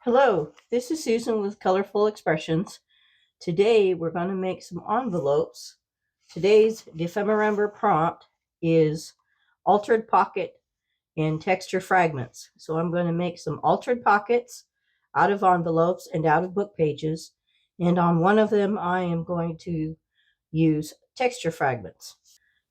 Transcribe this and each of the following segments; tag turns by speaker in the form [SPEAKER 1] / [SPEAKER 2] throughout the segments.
[SPEAKER 1] Hello, this is Susan with Colorful Expressions. Today we're going to make some envelopes. Today's Dephemerember prompt is altered pocket and texture fragments. So I'm going to make some altered pockets out of envelopes and out of book pages. And on one of them I am going to use texture fragments.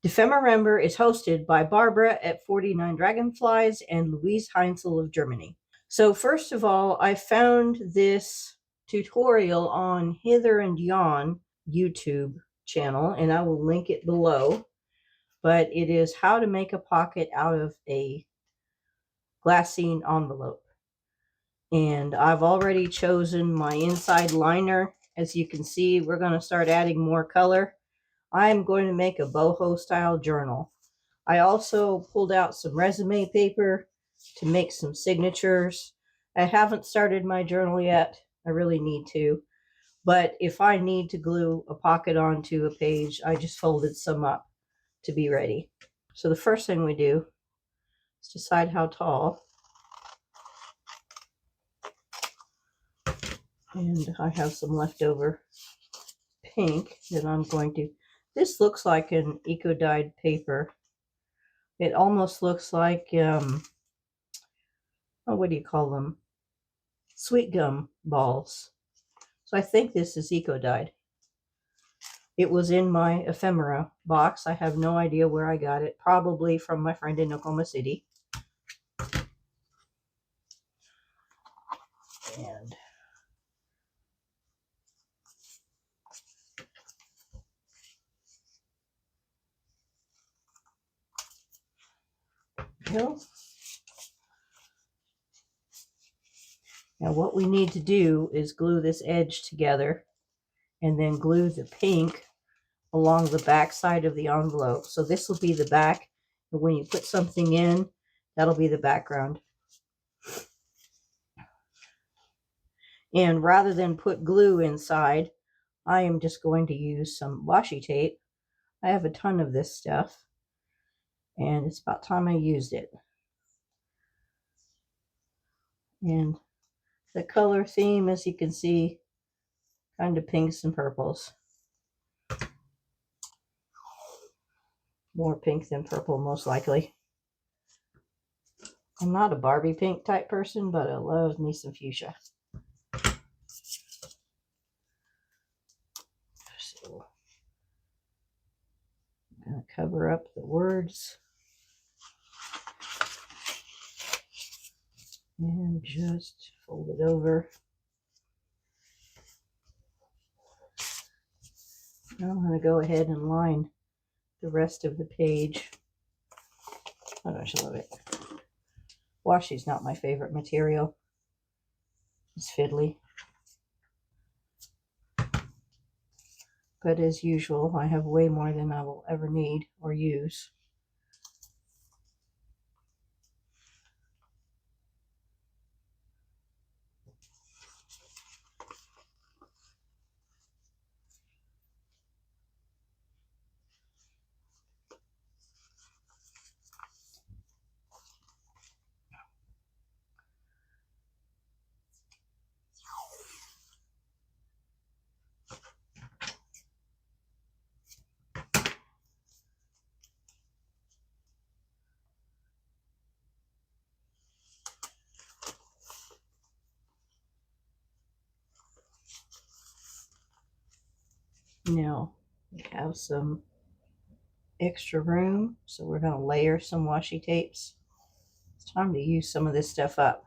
[SPEAKER 1] Dephemerember is hosted by Barbara at 49 Dragonflies and Louise Heinzel of Germany. So first of all, I found this tutorial on Hither and Yon YouTube channel, and I will link it below. But it is how to make a pocket out of a glassine envelope. And I've already chosen my inside liner. As you can see, we're going to start adding more color. I'm going to make a boho style journal. I also pulled out some resume paper to make some signatures. I haven't started my journal yet. I really need to. But if I need to glue a pocket onto a page, I just folded some up to be ready. So the first thing we do is decide how tall. And I have some leftover pink that I'm going to... This looks like an eco-dyed paper. It almost looks like, what do you call them? Sweet gum balls. So I think this is eco-dyed. It was in my Ephemera box. I have no idea where I got it. Probably from my friend in Oklahoma City. And now what we need to do is glue this edge together and then glue the pink along the back side of the envelope. So this will be the back, and when you put something in, that'll be the background. And rather than put glue inside, I am just going to use some washi tape. I have a ton of this stuff, and it's about time I used it. And the color theme, as you can see, kind of pinks and purples. More pink than purple, most likely. I'm not a Barbie pink type person, but I love me some fuchsia. So I'm going to cover up the words and just fold it over. Now I'm going to go ahead and line the rest of the page. Oh gosh, I love it. Washi's not my favorite material. It's fiddly. But as usual, I have way more than I will ever need or use. Now we have some extra room, so we're going to layer some washi tapes. It's time to use some of this stuff up.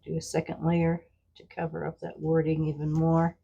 [SPEAKER 1] Do a second layer to cover up that wording even more.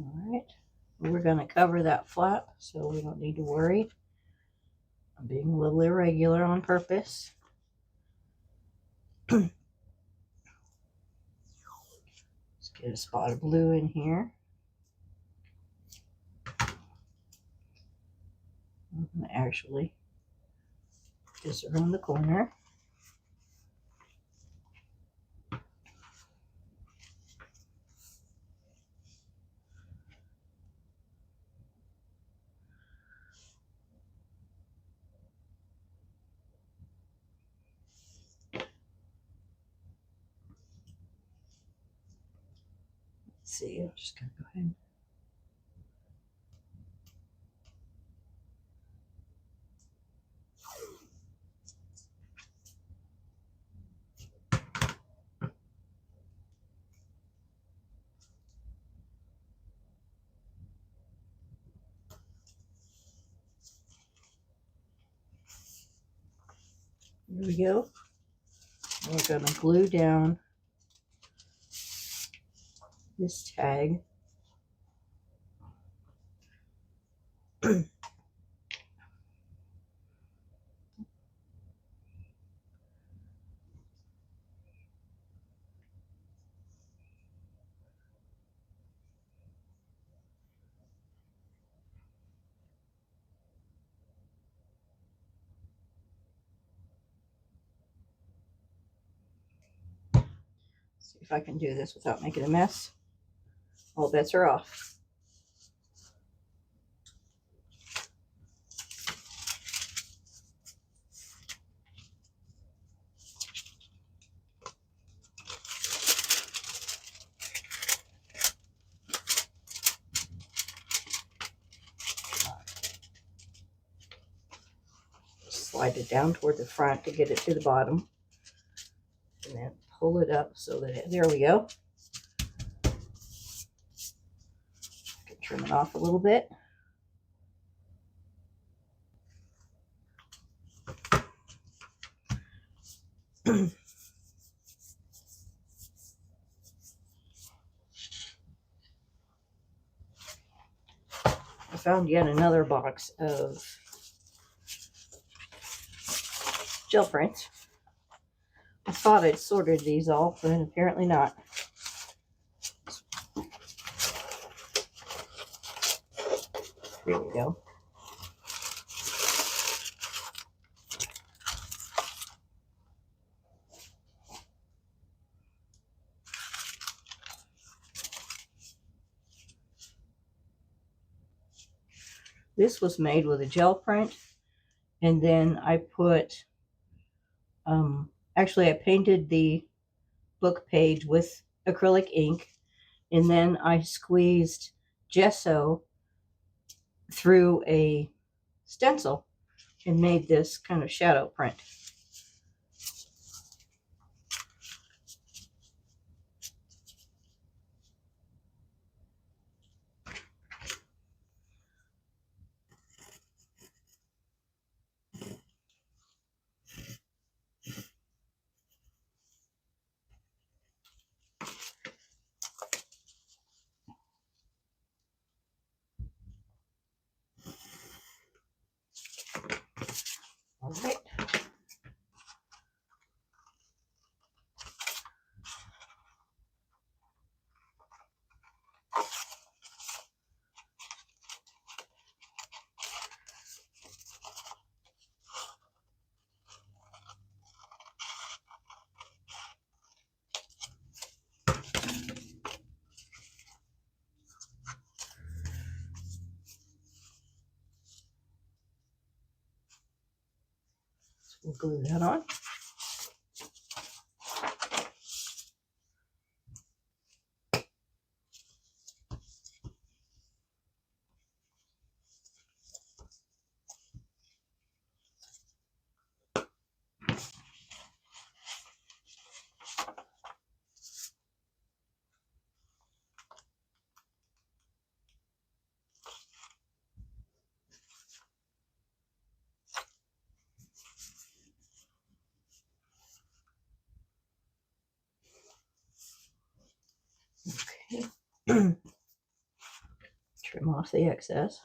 [SPEAKER 1] All right, we're going to cover that flap so we don't need to worry. I'm being a little irregular on purpose. Let's get a spot of blue in here. Actually, just around the corner. Let's see, I'm just going to go ahead. There we go. We're going to glue down this tag. See if I can do this without making a mess. All bets are off. Slide it down toward the front to get it to the bottom. And then pull it up so that there we go. I can trim it off a little bit. I found yet another box of gel prints. I thought I'd sorted these all, but apparently not. Here we go. This was made with a gel print, and then I put, actually I painted the book page with acrylic ink, and then I squeezed gesso through a stencil and made this kind of shadow print. All right. We'll glue that on. Okay. Trim off the excess.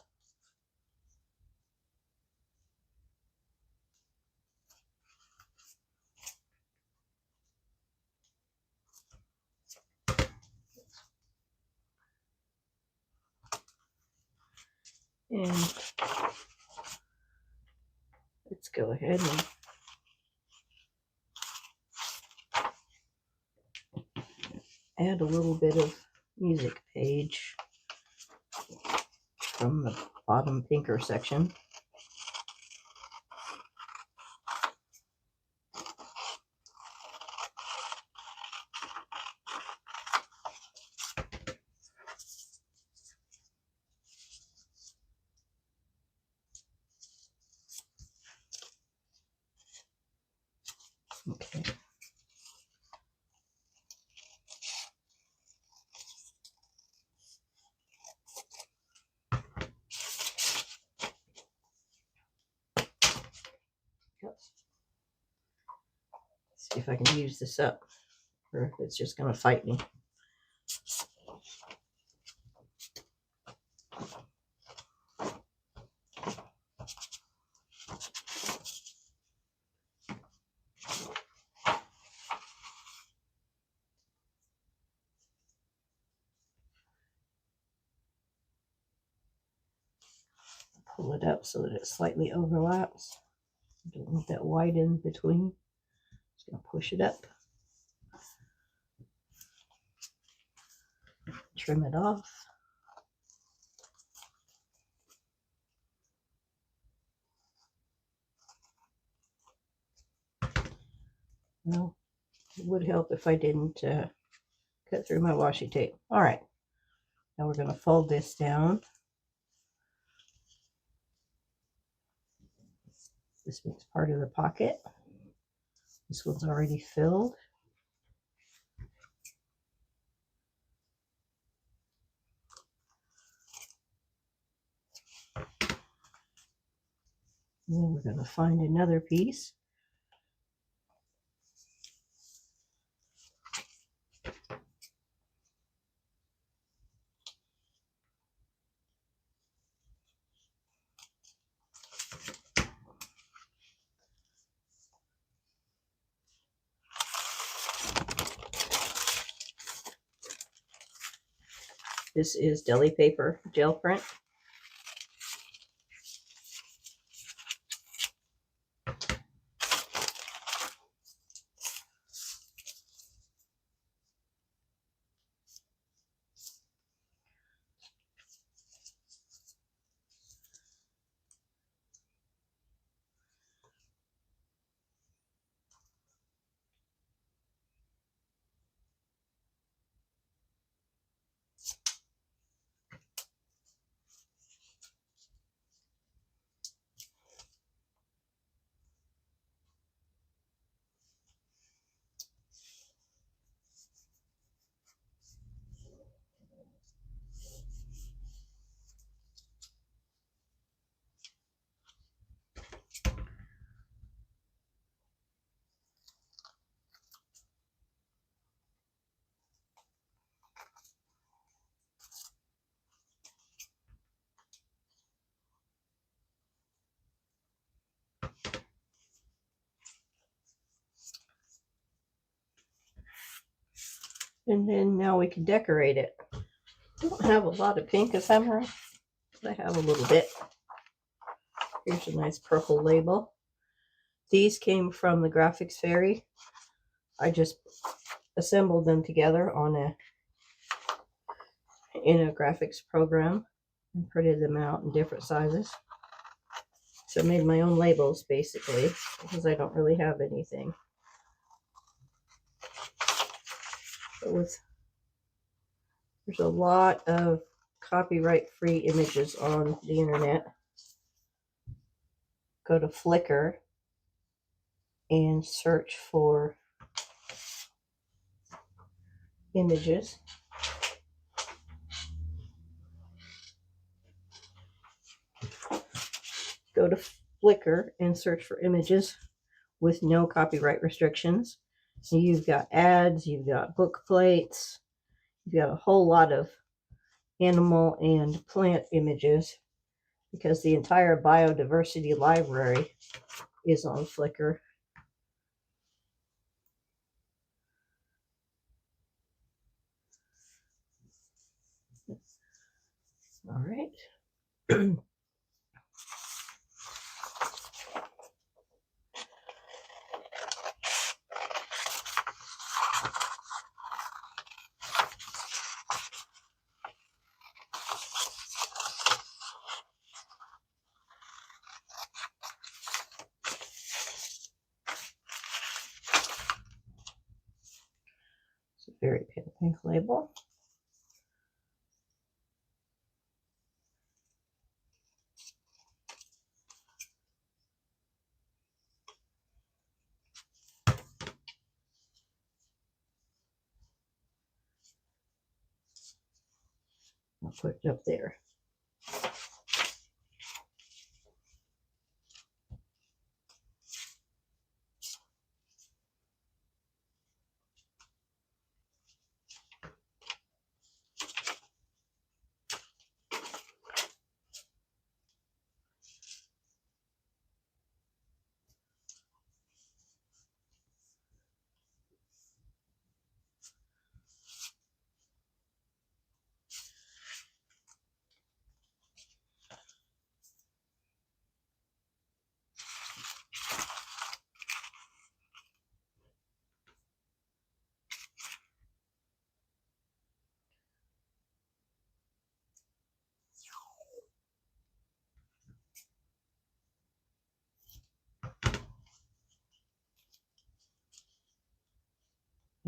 [SPEAKER 1] And let's go ahead and add a little bit of music page from the bottom pinker section. Okay. See if I can use this up, or if it's just going to fight me. Pull it up so that it slightly overlaps. Don't want that white in between. Just going to push it up. Trim it off. Well, it would help if I didn't cut through my washi tape. All right. Now we're going to fold this down. This makes part of the pocket. This one's already filled. And then we're going to find another piece. This is deli paper gel print. And then now we can decorate it. I don't have a lot of pink ephemera, but I have a little bit. Here's a nice purple label. These came from the Graphics Fairy. I just assembled them together in a graphics program and printed them out in different sizes. So I made my own labels basically because I don't really have anything. But there's a lot of copyright-free images on the internet. Go to Flickr and search for images. Go to Flickr and search for images with no copyright restrictions. So you've got ads, you've got book plates, you've got a whole lot of animal and plant images because the entire biodiversity library is on Flickr. All right. It's a very pink label. I'll put it up there.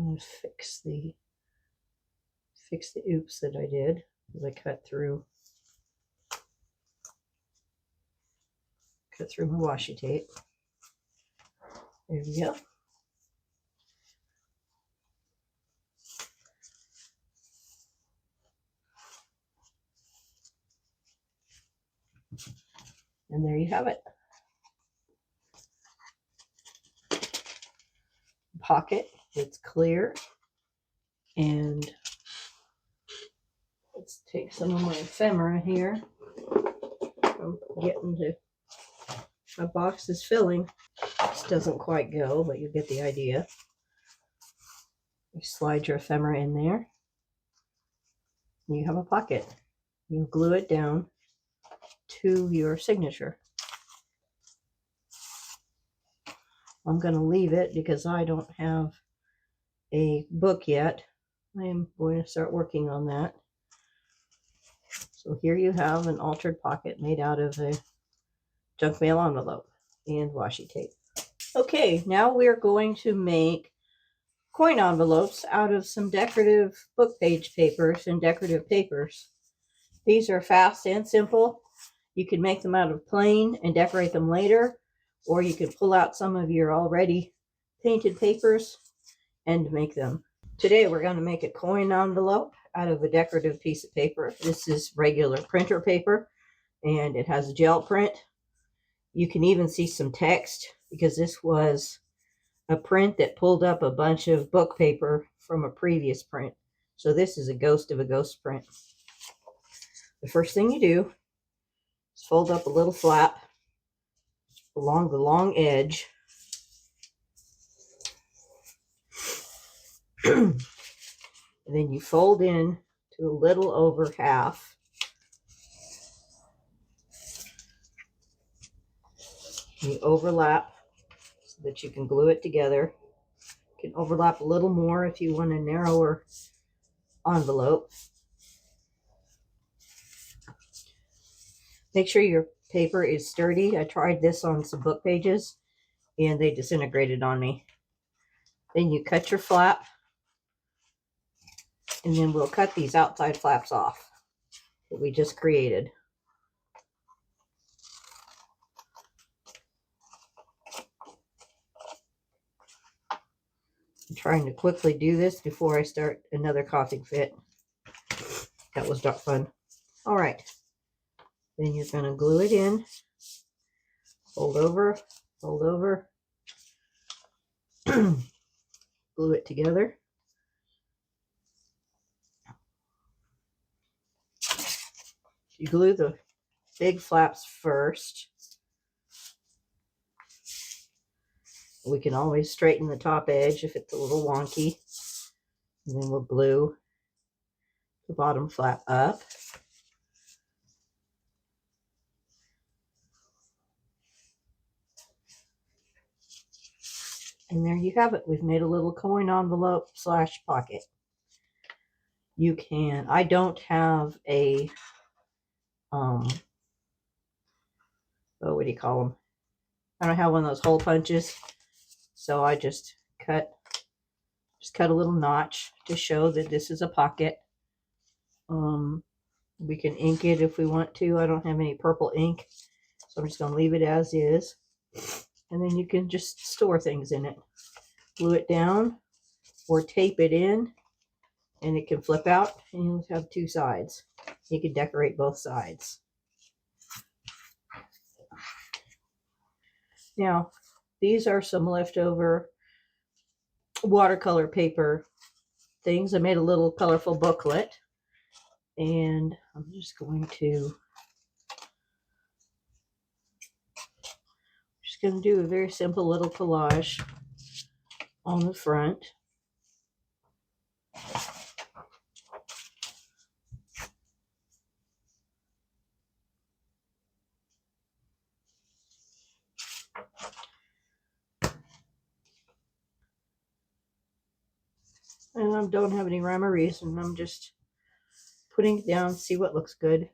[SPEAKER 1] I'm going to fix the oops that I did as I cut through my washi tape. There we go. And there you have it. Pocket. It's clear. And let's take some of my ephemera here. I'm getting to, my box is filling. This doesn't quite go, but you get the idea. You slide your ephemera in there. You have a pocket. You glue it down to your signature. I'm going to leave it because I don't have a book yet. I am going to start working on that. So here you have an altered pocket made out of a junk mail envelope and washi tape. Okay, now we're going to make coin envelopes out of some decorative book page papers and decorative papers. These are fast and simple. You can make them out of plain and decorate them later, or you can pull out some of your already painted papers and make them. Today we're going to make a coin envelope out of a decorative piece of paper. This is regular printer paper and it has a gel print. You can even see some text because this was a print that pulled up a bunch of book paper from a previous print. So this is a ghost of a ghost print. The first thing you do is fold up a little flap along the long edge. And then you fold in to a little over half. You overlap so that you can glue it together. You can overlap a little more if you want a narrower envelope. Make sure your paper is sturdy. I tried this on some book pages and they disintegrated on me. Then you cut your flap, and then we'll cut these outside flaps off that we just created. I'm trying to quickly do this before I start another coughing fit. That was not fun. All right. Then you're going to glue it in. Fold over, fold over. Glue it together. You glue the big flaps first. We can always straighten the top edge if it's a little wonky. And then we'll glue the bottom flap up. And there you have it. We've made a little coin envelope / pocket. You can, I don't have a, oh, what do you call them? I don't have one of those hole punches. So I just cut a little notch to show that this is a pocket. We can ink it if we want to. I don't have any purple ink, so I'm just going to leave it as is. And then you can just store things in it. Glue it down or tape it in, and it can flip out, and you'll have two sides. You can decorate both sides. Now, these are some leftover watercolor paper things. I made a little colorful booklet, and I'm just going to do a very simple little collage on the front. And I don't have any rhyme or reason. I'm just putting it down, see what looks good.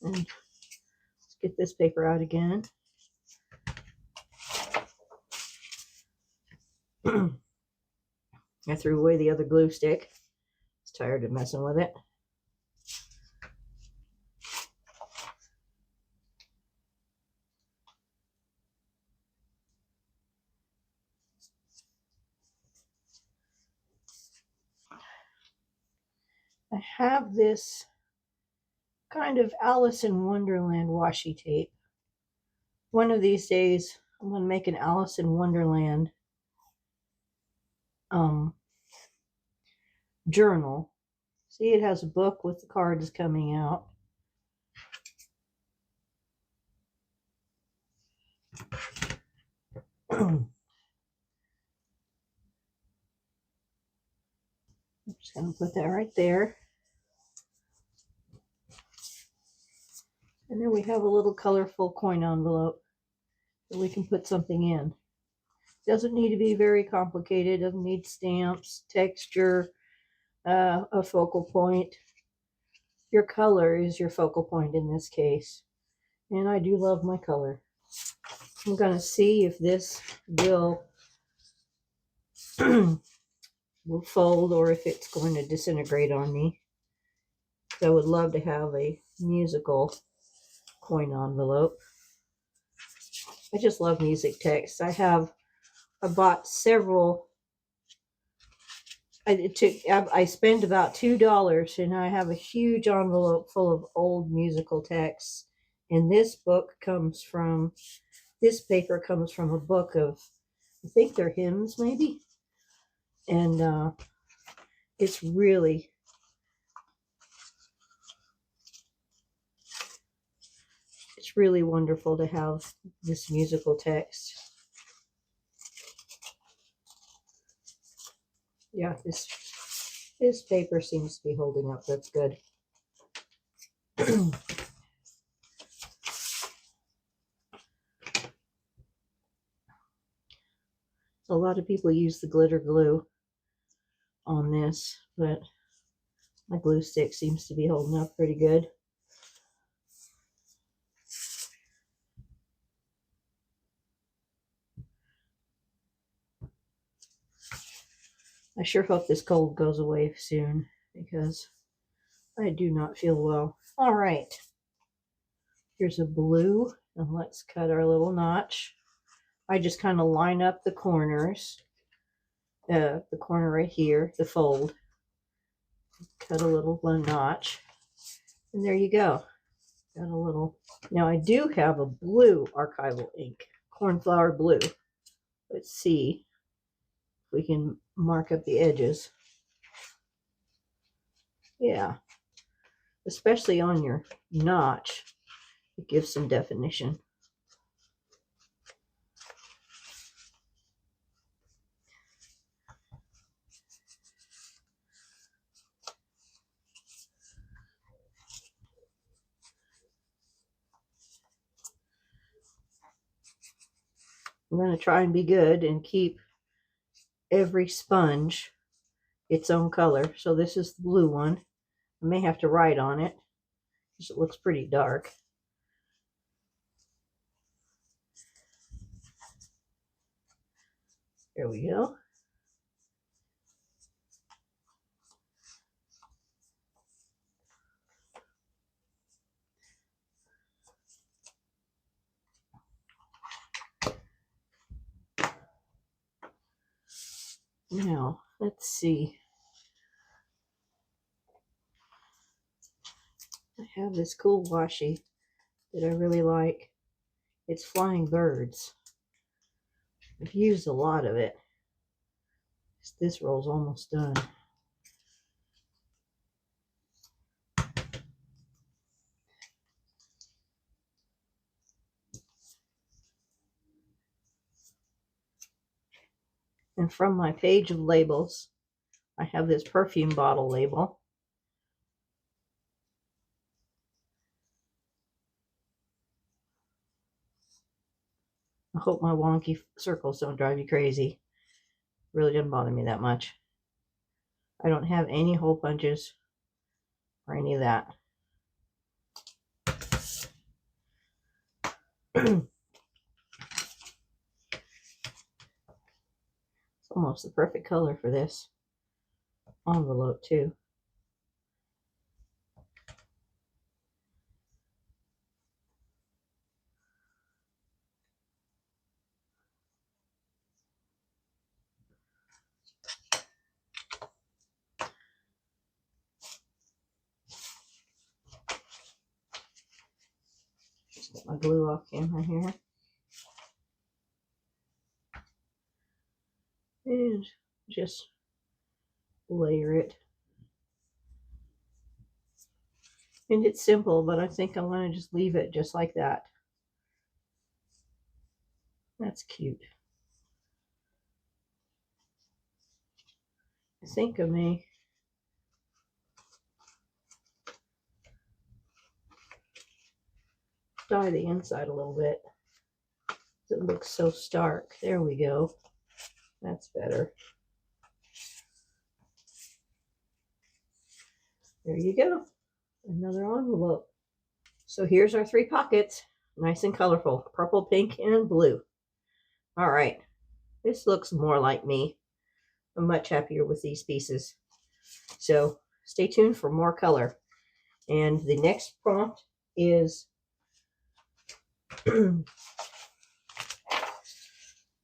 [SPEAKER 1] And let's get this paper out again. I threw away the other glue stick. I was tired of messing with it. I have this kind of Alice in Wonderland washi tape. One of these days, I'm going to make an Alice in Wonderland journal. See, it has a book with the cards coming out. I'm just going to put that right there. And then we have a little colorful coin envelope that we can put something in. Doesn't need to be very complicated. Doesn't need stamps, texture, a focal point. Your color is your focal point in this case. And I do love my color. I'm going to see if this will fold or if it's going to disintegrate on me. I would love to have a musical coin envelope. I just love music text. I bought several. I spent about $2 and I have a huge envelope full of old musical texts. And this paper comes from a book of, I think they're hymns maybe. And it's really wonderful to have this musical text. Yeah, this paper seems to be holding up. That's good. A lot of people use the glitter glue on this, but my glue stick seems to be holding up pretty good. I sure hope this cold goes away soon because I do not feel well. All right. Here's a blue, and let's cut our little notch. I just kind of line up the corners. The corner right here, the fold. Cut a little notch. And there you go. Got a little. Now I do have a blue archival ink, cornflower blue. Let's see if we can mark up the edges. Yeah. especially on your notch. It gives some definition. I'm going to try and be good and keep every sponge its own color. So this is the blue one. I may have to write on it because it looks pretty dark. There we go. Now, let's see. I have this cool washi that I really like. It's Flying Birds. I've used a lot of it. This roll's almost done. And from my page of labels, I have this perfume bottle label. I hope my wonky circles don't drive you crazy. Really doesn't bother me that much. I don't have any hole punches or any of that. It's almost the perfect color for this envelope too. Just get my glue off camera here. And just layer it. And it's simple, but I think I'm going to just leave it just like that. That's cute. I think I may dye the inside a little bit. It looks so stark. There we go. That's better. There you go. Another envelope. So here's our 3 pockets. Nice and colorful. Purple, pink, and blue. All right. This looks more like me. I'm much happier with these pieces. So stay tuned for more color. And the next prompt is and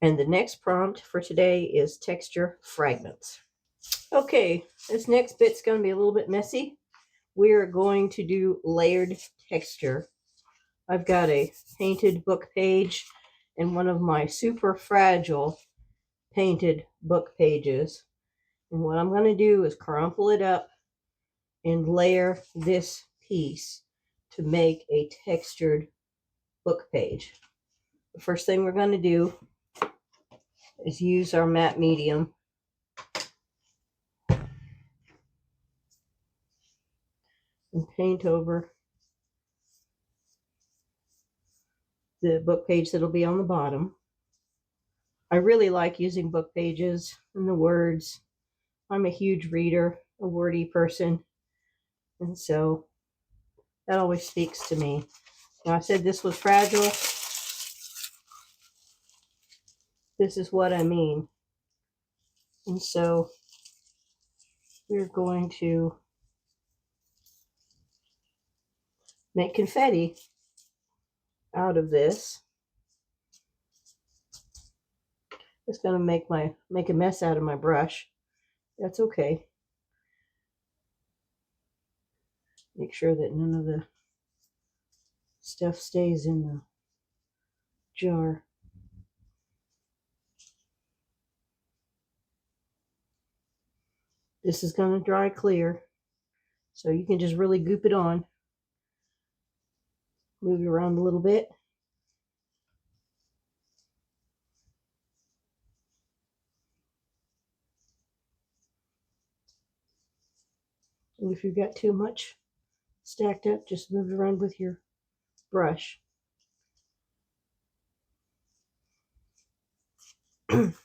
[SPEAKER 1] the next prompt for today is texture fragments. Okay, this next bit's going to be a little bit messy. We're going to do layered texture. I've got a painted book page and one of my super fragile painted book pages. And what I'm going to do is crumple it up and layer this piece to make a textured book page. The first thing we're going to do is use our matte medium and paint over the book page that'll be on the bottom. I really like using book pages and the words. I'm a huge reader, a wordy person, and so that always speaks to me. Now, I said this was fragile. This is what I mean. And so we're going to make confetti out of this. It's going to make a mess out of my brush. That's okay. Make sure that none of the stuff stays in the jar. This is going to dry clear. So you can just really goop it on. Move it around a little bit. And if you've got too much stacked up, just move it around with your brush. Then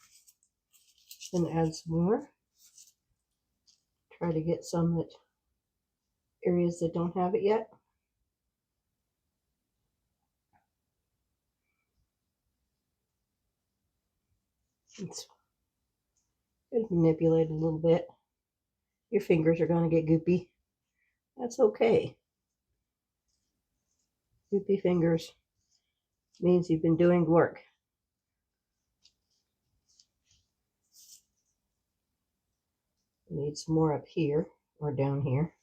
[SPEAKER 1] add some more. Try to get some that areas that don't have it yet. It's manipulate a little bit. Your fingers are going to get goopy. That's okay. Goopy fingers means you've been doing work. I need some more up here or down here.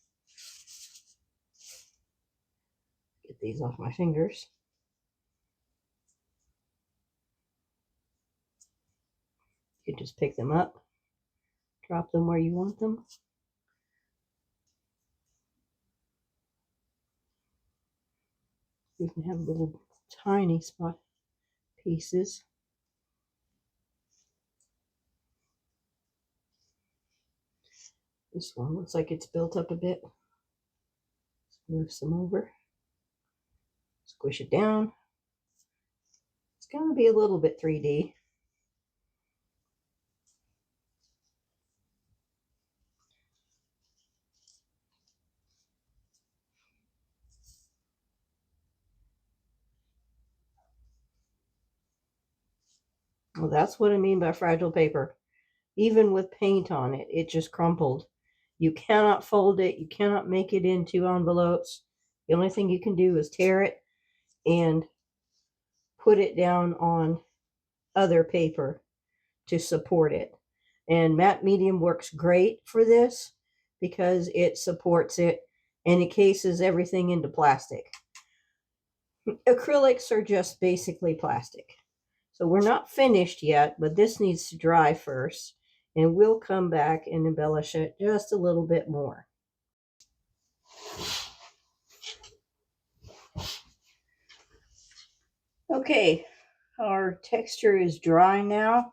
[SPEAKER 1] Get these off my fingers. You just pick them up, drop them where you want them. You can have little tiny spot pieces. This one looks like it's built up a bit. Let's move some over. Squish it down. It's going to be a little bit 3D. Well, that's what I mean by fragile paper. Even with paint on it, it just crumpled. You cannot fold it. You cannot make it into envelopes. The only thing you can do is tear it and put it down on other paper to support it. And matte medium works great for this because it supports it and it cases everything into plastic. Acrylics are just basically plastic. So we're not finished yet, but this needs to dry first, and we'll come back and embellish it just a little bit more. Okay, our texture is dry now,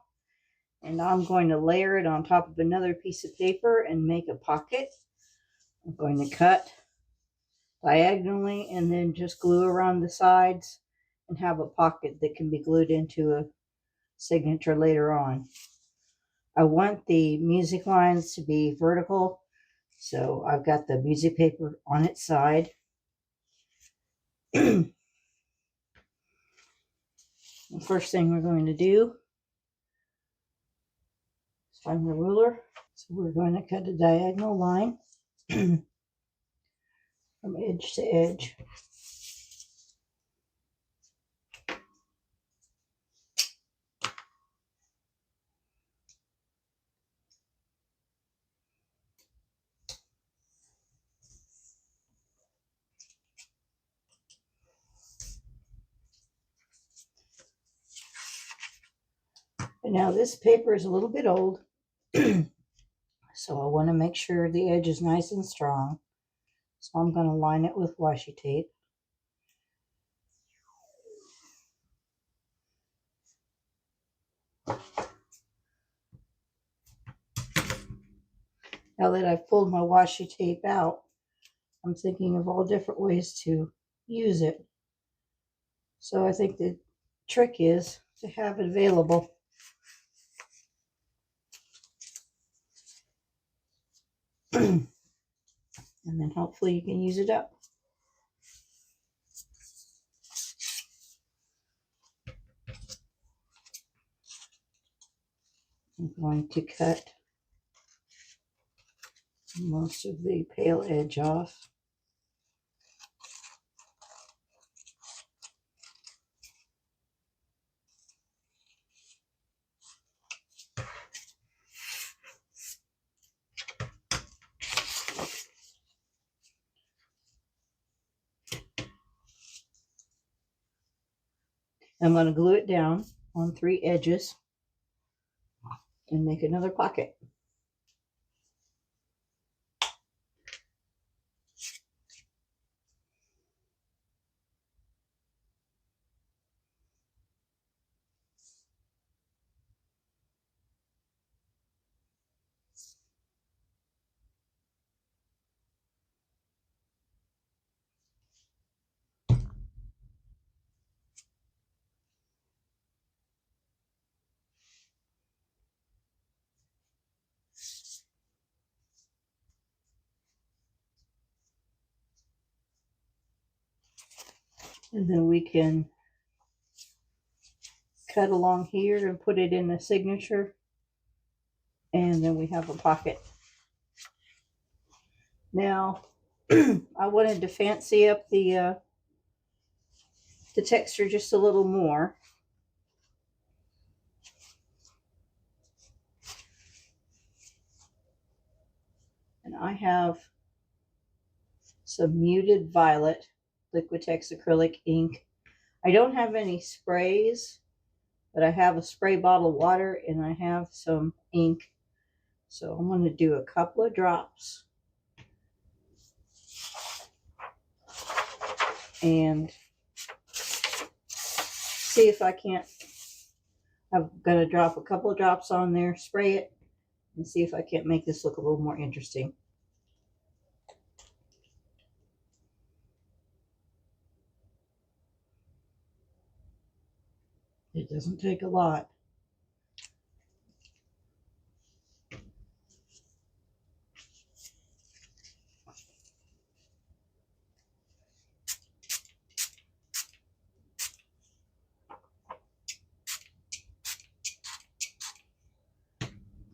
[SPEAKER 1] and I'm going to layer it on top of another piece of paper and make a pocket. I'm going to cut diagonally and then just glue around the sides and have a pocket that can be glued into a signature later on. I want the music lines to be vertical, so I've got the music paper on its side. The first thing we're going to do is find the ruler. So we're going to cut a diagonal line from edge to edge. And now this paper is a little bit old, so I want to make sure the edge is nice and strong. So I'm going to line it with washi tape. Now that I've pulled my washi tape out, I'm thinking of all different ways to use it. So I think the trick is to have it available. And then hopefully you can use it up. I'm going to cut most of the pale edge off. I'm going to glue it down on 3 edges and make another pocket. And then we can cut along here and put it in the signature. And then we have a pocket. Now, I wanted to fancy up the texture just a little more. And I have some muted violet Liquitex acrylic ink. I don't have any sprays, but I have a spray bottle of water and I have some ink. So I'm going to do a couple of drops and see if I can't. I'm going to drop a couple of drops on there, spray it, and see if I can't make this look a little more interesting. It doesn't take a lot.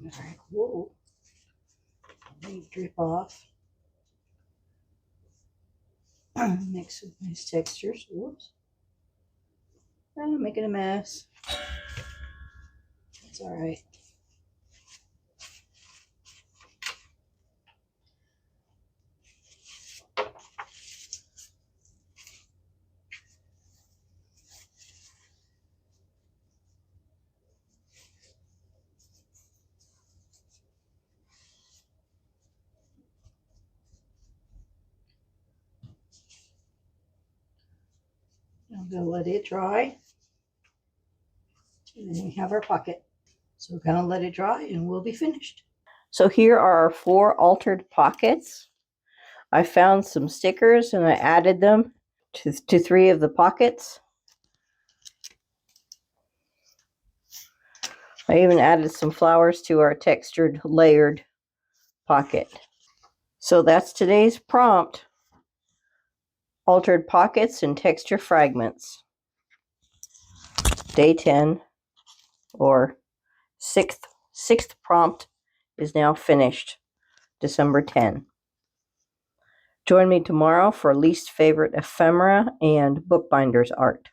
[SPEAKER 1] All right, whoa. Let me drip off. Mix with nice textures. Whoops. I'm making a mess. That's all right. I'm going to let it dry. And then we have our pocket. So we're going to let it dry and we'll be finished. So here are our 4 altered pockets. I found some stickers and I added them to 3 of the pockets. I even added some flowers to our textured layered pocket. So that's today's prompt. Altered pockets and texture fragments. Day 10 or 6th prompt is now finished. December 10. Join me tomorrow for least favorite ephemera and bookbinders art.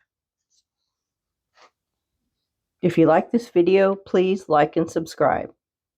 [SPEAKER 1] If you like this video, please like and subscribe.